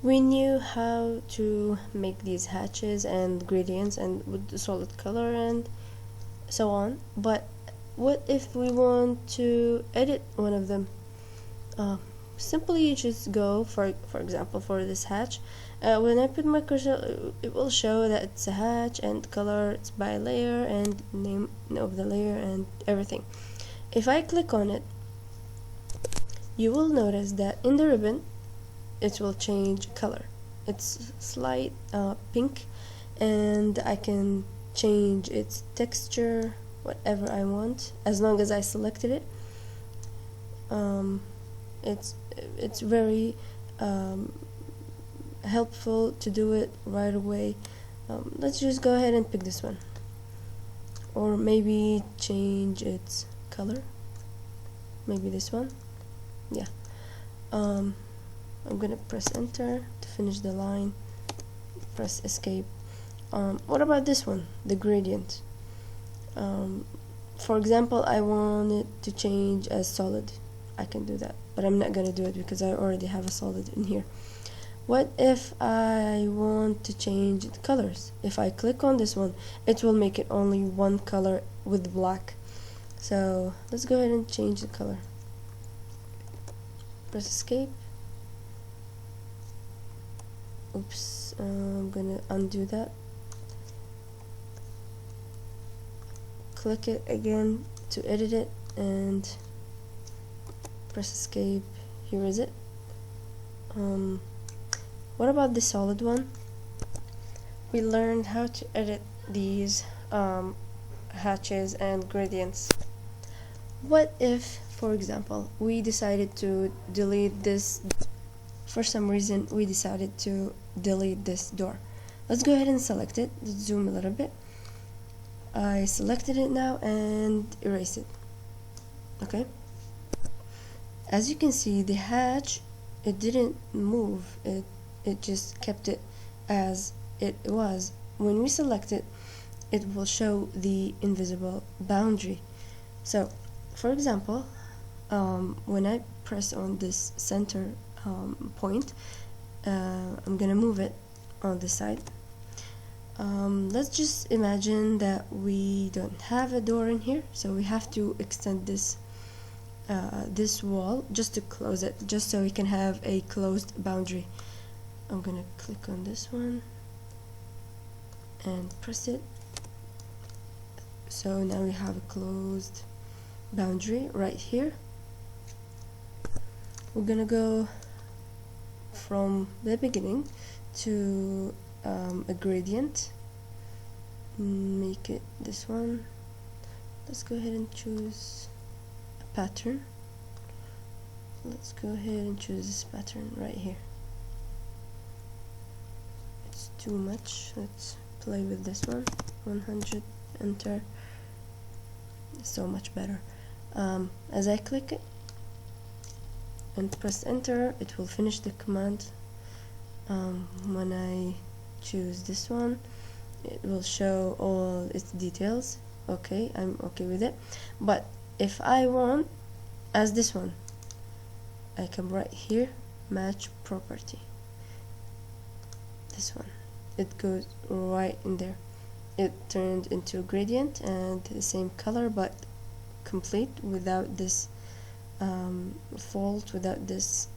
We knew how to make these hatches and gradients and with the solid color and so on, but what if we want to edit one of them? Simply you just go for example for this hatch. When I put my cursor, it will show that it's a hatch and color, it's by layer and name of the layer and everything. If I click on it, you will notice that in the ribbon it will change color. It's slight pink, and I can change its texture whatever I want as long as I selected it. It's very helpful to do it right away. Let's just go ahead and pick this one, or maybe change its color, maybe this one. Yeah. I'm gonna press enter to finish the line, press escape. What about this one, the gradient? For example, I want it to change as solid. I can do that, but I'm not gonna do it because I already have a solid in here. What if I want to change the colors? If I click on this one, it will make it only one color with black. So let's go ahead and change the color. Press escape. Oops, I'm gonna undo that. Click it again to edit it and press escape. Here is it. What about the solid one? We learned how to edit these hatches and gradients. What if, for example, we decided to delete this? For some reason we decided to delete this door. Let's go ahead and select it. Let's zoom a little bit. I selected it now and erase it. Okay, as you can see, the hatch, it didn't move, it just kept it as it was. When we select it, it will show the invisible boundary. So for example, when I press on this center point, I'm gonna move it on this side. Let's just imagine that we don't have a door in here, so we have to extend this this wall just to close it, just so we can have a closed boundary. I'm gonna click on this one and press it. So now we have a closed boundary right here. We're gonna go from the beginning to a gradient, make it this one. Let's go ahead and choose a pattern. Let's go ahead and choose this pattern right here. It's too much. Let's play with this one. 100, enter. So much better. As I click it and press enter, it will finish the command. When I choose this one, it will show all its details. Okay, I'm okay with it. But if I want as this one, I come right here, match property, this one, it goes right in there. It turned into a gradient and the same color, but complete without this fault, without this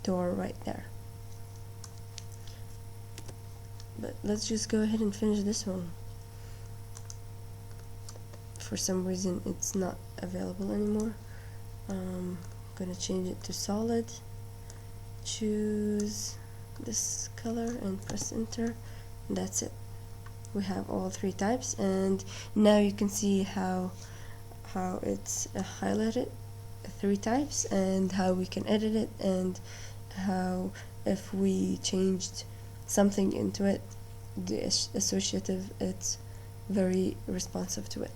door right there. But let's just go ahead and finish this one. For some reason it's not available anymore. I'm gonna change it to solid, choose this color and press enter. That's it. We have all three types, and now you can see how it's highlighted, three types, and how we can edit it, and how if we changed something into it, the associative, it's very responsive to it.